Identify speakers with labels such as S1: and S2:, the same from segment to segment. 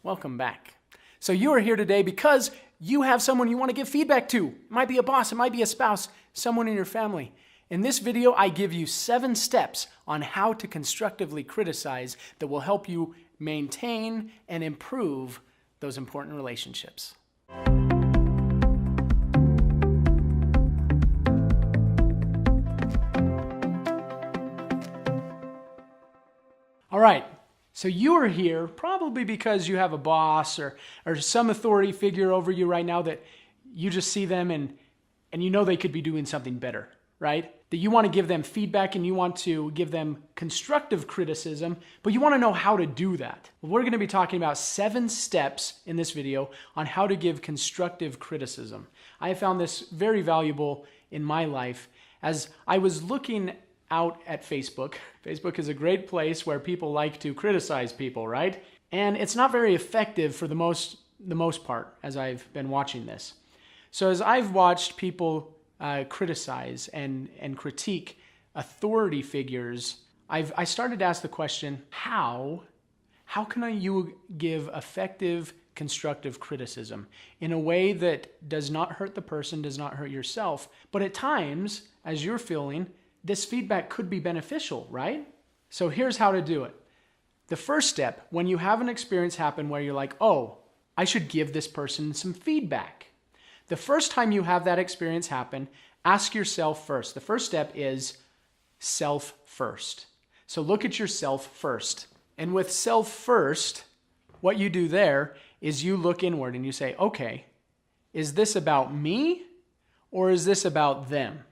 S1: Welcome back. So you are here today because you have someone you want to give feedback to. It might be a boss, it might be a spouse, someone in your family. In this video, I give you 7 steps on how to constructively criticize that will help you maintain and improve those important relationships. All right. So you are here probably because you have a boss or some authority figure over you right now that you just see them and you know they could be doing something better, right? That you want to give them feedback and you want to give them constructive criticism, but you want to know how to do that. Well, we're going to be talking about 7 steps in this video on how to give constructive criticism. I have found this very valuable in my life as I was looking out at Facebook. Facebook is a great place where people like to criticize people, right? And it's not very effective for the most part as I've been watching this. So as I've watched people criticize and critique authority figures, I started to ask the question, how can you give effective constructive criticism in a way that does not hurt the person, does not hurt yourself, but at times, as you're feeling, this feedback could be beneficial, right? So here's how to do it. The first step, when you have an experience happen where you're like, oh, I should give this person some feedback. The first time you have that experience happen, ask yourself first. The first step is self first. So look at yourself first. And with self first, what you do there is you look inward and you say, okay, is this about me or is this about them?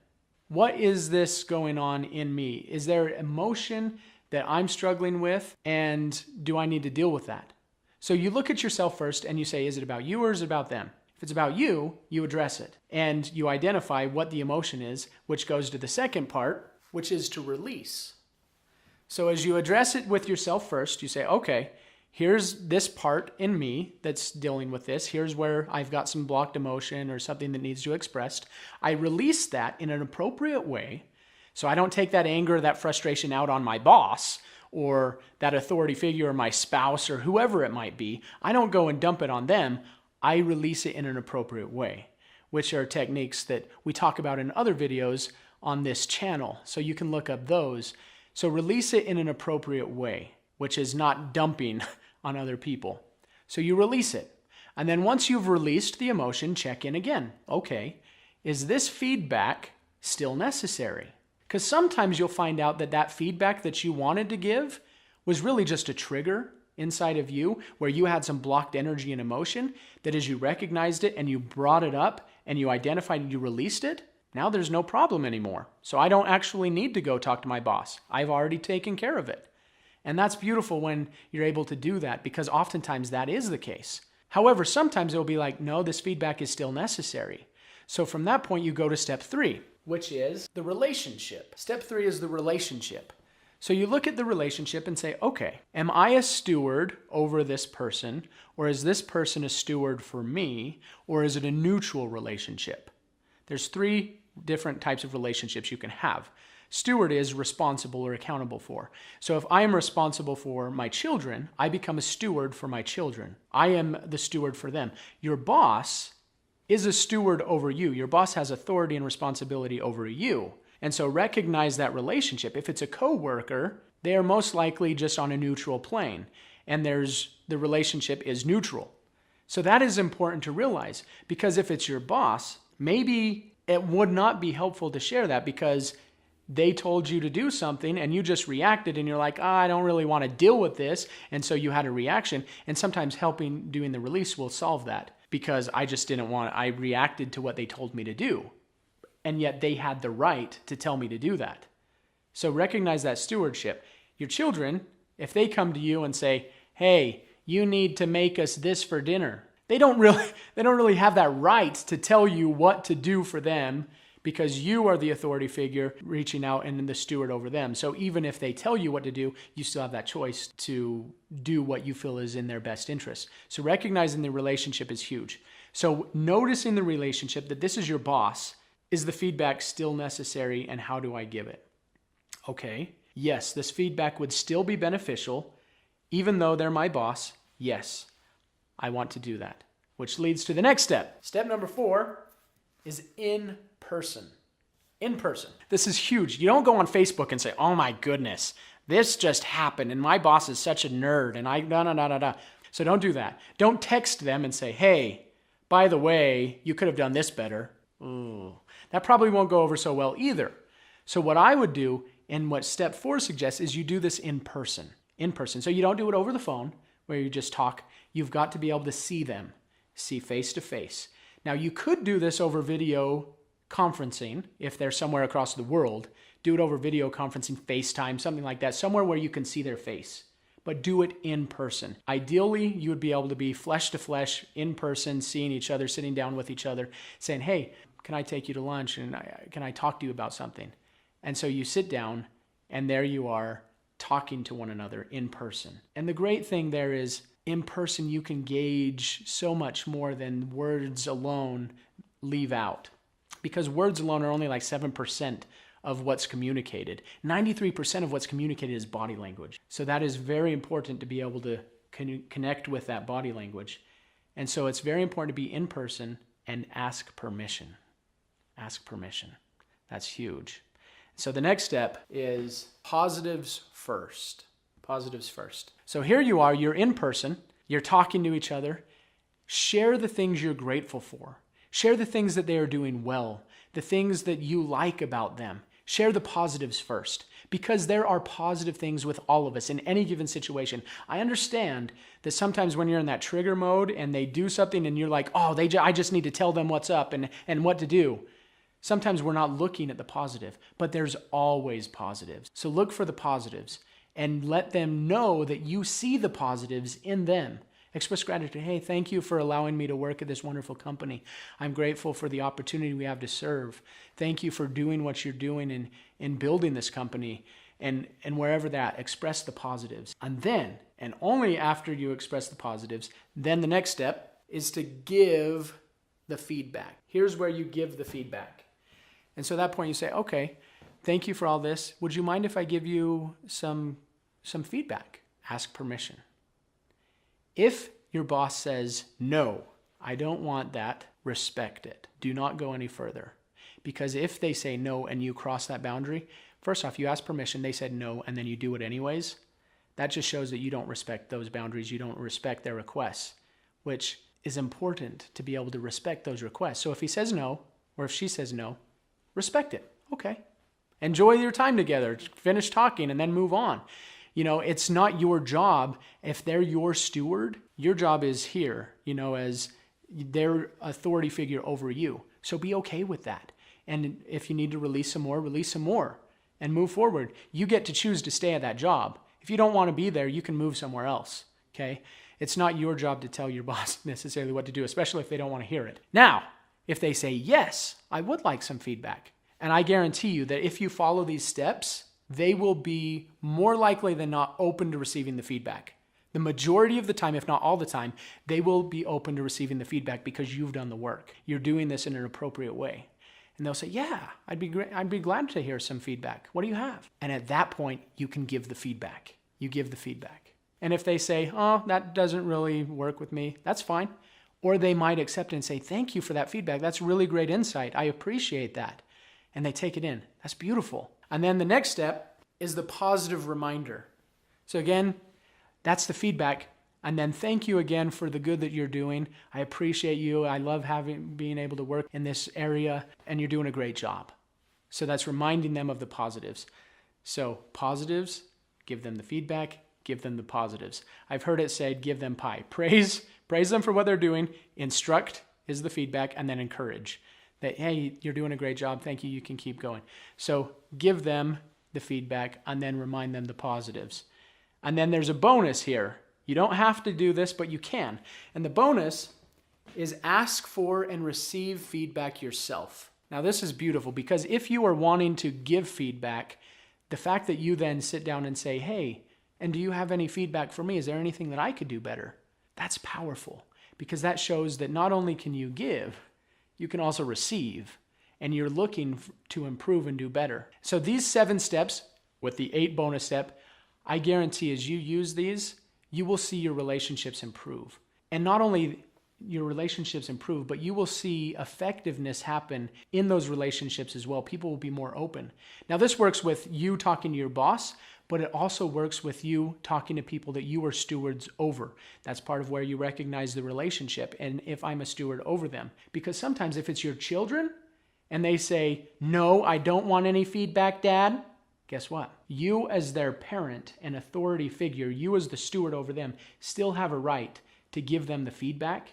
S1: What is this going on in me? Is there emotion that I'm struggling with, and do I need to deal with that? So you look at yourself first and you say, is it about you or is it about them? If it's about you, you address it and you identify what the emotion is, which goes to the second part, which is to release. So as you address it with yourself first, you say, okay, here's this part in me that's dealing with this. Here's where I've got some blocked emotion or something that needs to be expressed. I release that in an appropriate way. So I don't take that anger, that frustration out on my boss or that authority figure or my spouse or whoever it might be. I don't go and dump it on them. I release it in an appropriate way, which are techniques that we talk about in other videos on this channel. So you can look up those. So release it in an appropriate way, which is not dumping on other people. So you release it. And then once you've released the emotion, check in again. Okay, is this feedback still necessary? Because sometimes you'll find out that that feedback that you wanted to give was really just a trigger inside of you where you had some blocked energy and emotion that as you recognized it and you brought it up and you identified and you released it, now there's no problem anymore. So I don't actually need to go talk to my boss. I've already taken care of it. And that's beautiful when you're able to do that because oftentimes that is the case. However, sometimes it'll be like, no, this feedback is still necessary. So from that point, you go to step 3, which is the relationship. Step 3 is the relationship. So you look at the relationship and say, okay, am I a steward over this person, or is this person a steward for me, or is it a neutral relationship? There's 3 different types of relationships you can have. Steward is responsible or accountable for. So if I am responsible for my children, I become a steward for my children. I am the steward for them. Your boss is a steward over you. Your boss has authority and responsibility over you. And so recognize that relationship. If it's a coworker, they are most likely just on a neutral plane. And the relationship is neutral. So that is important to realize because if it's your boss, maybe it would not be helpful to share that because they told you to do something and you just reacted and you're like, I don't really want to deal with this. And so you had a reaction. And sometimes doing the release will solve that because I reacted to what they told me to do. And yet they had the right to tell me to do that. So recognize that stewardship. Your children, if they come to you and say, hey, you need to make us this for dinner, they don't really have that right to tell you what to do for them because you are the authority figure reaching out and the steward over them. So even if they tell you what to do, you still have that choice to do what you feel is in their best interest. So recognizing the relationship is huge. So noticing the relationship that this is your boss, is the feedback still necessary and how do I give it? Okay, yes, this feedback would still be beneficial even though they're my boss. Yes, I want to do that. Which leads to the next step. Step number 4 is in person. In person. This is huge. You don't go on Facebook and say, oh my goodness, this just happened and my boss is such a nerd and no. So don't do that. Don't text them and say, hey, by the way, you could have done this better. Ooh, that probably won't go over so well either. So what I would do, and what step 4 suggests, is you do this in person. In person. So you don't do it over the phone where you just talk. You've got to be able to see them, see face to face. Now you could do this over video conferencing if they're somewhere across the world. Do it over video conferencing, FaceTime, something like that, somewhere where you can see their face. But do it in person. Ideally, you would be able to be flesh to flesh, in person, seeing each other, sitting down with each other, saying, hey, can I take you to lunch and can I talk to you about something? And so you sit down and there you are talking to one another in person. And the great thing there is in person you can gauge so much more than words alone leave out. Because words alone are only like 7% of what's communicated. 93% of what's communicated is body language. So that is very important to be able to connect with that body language. And so it's very important to be in person and ask permission. Ask permission. That's huge. So the next step is positives first. Positives first. So here you are, you're in person, you're talking to each other. Share the things you're grateful for. Share the things that they are doing well, the things that you like about them. Share the positives first, because there are positive things with all of us in any given situation. I understand that sometimes when you're in that trigger mode and they do something and you're like, oh, I just need to tell them what's up and what to do. Sometimes we're not looking at the positive, but there's always positives. So look for the positives and let them know that you see the positives in them. Express gratitude. Hey, thank you for allowing me to work at this wonderful company. I'm grateful for the opportunity we have to serve. Thank you for doing what you're doing in building this company. And wherever that, express the positives. And then, and only after you express the positives, then the next step is to give the feedback. Here's where you give the feedback. And so at that point you say, okay, thank you for all this. Would you mind if I give you some feedback? Ask permission. If your boss says, no, I don't want that, respect it. Do not go any further. Because if they say no and you cross that boundary, first off, you ask permission, they said no, and then you do it anyways. That just shows that you don't respect those boundaries. You don't respect their requests, which is important to be able to respect those requests. So if he says no, or if she says no, respect it. Okay. Enjoy your time together. Finish talking and then move on. You know, it's not your job. If they're your steward, your job is here, you know, as their authority figure over you. So be okay with that. And if you need to release some more and move forward. You get to choose to stay at that job. If you don't want to be there, you can move somewhere else. Okay. It's not your job to tell your boss necessarily what to do, especially if they don't want to hear it. Now, if they say, yes, I would like some feedback. And I guarantee you that if you follow these steps, they will be more likely than not open to receiving the feedback. The majority of the time, if not all the time, they will be open to receiving the feedback because you've done the work. You're doing this in an appropriate way. And they'll say, yeah, I'd be glad to hear some feedback. What do you have? And at that point, you can give the feedback. You give the feedback. And if they say, oh, that doesn't really work with me, that's fine. Or they might accept it and say, thank you for that feedback. That's really great insight. I appreciate that. And they take it in. That's beautiful. And then the next step is the positive reminder. So again, that's the feedback. And then thank you again for the good that you're doing. I appreciate you. I love being able to work in this area, and you're doing a great job. So that's reminding them of the positives. So positives, give them the feedback, give them the positives. I've heard it said, give them pie. Praise them for what they're doing. Instruct is the feedback, and then encourage. That, hey, you're doing a great job. Thank you. You can keep going. So give them the feedback and then remind them the positives. And then there's a bonus here. You don't have to do this, but you can. And the bonus is ask for and receive feedback yourself. Now, this is beautiful because if you are wanting to give feedback, the fact that you then sit down and say, hey, and do you have any feedback for me? Is there anything that I could do better? That's powerful because that shows that not only can you give, you can also receive, and you're looking to improve and do better. So these 7 steps with the 8 bonus step, I guarantee as you use these, you will see your relationships improve. And not only your relationships improve, but you will see effectiveness happen in those relationships as well. People will be more open. Now, this works with you talking to your boss, but it also works with you talking to people that you are stewards over. That's part of where you recognize the relationship, and if I'm a steward over them. Because sometimes if it's your children and they say, no, I don't want any feedback, Dad, guess what? You as their parent and authority figure, you as the steward over them, still have a right to give them the feedback,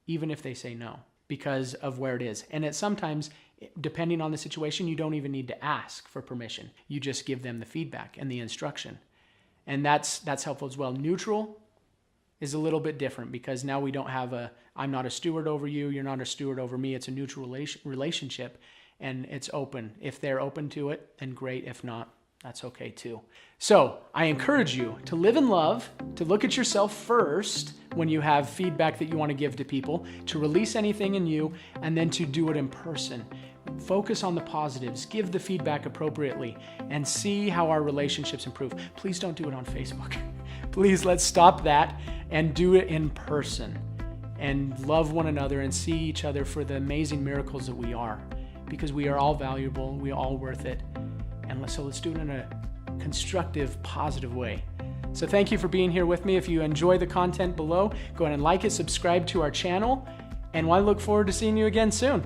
S1: even if they say no, because of where it is. And it sometimes, depending on the situation, you don't even need to ask for permission. You just give them the feedback and the instruction. And that's helpful as well. Neutral is a little bit different because now we don't have I'm not a steward over you, you're not a steward over me. It's a neutral relationship, and it's open. If they're open to it, then great. If not, that's okay too. So I encourage you to live in love, to look at yourself first when you have feedback that you want to give to people, to release anything in you, and then to do it in person. Focus on the positives, give the feedback appropriately, and see how our relationships improve. Please don't do it on Facebook. Please, let's stop that and do it in person and love one another and see each other for the amazing miracles that we are, because we are all valuable, we are all worth it. And so let's do it in a constructive, positive way. So thank you for being here with me. If you enjoy the content below, go ahead and like it, subscribe to our channel, and I look forward to seeing you again soon.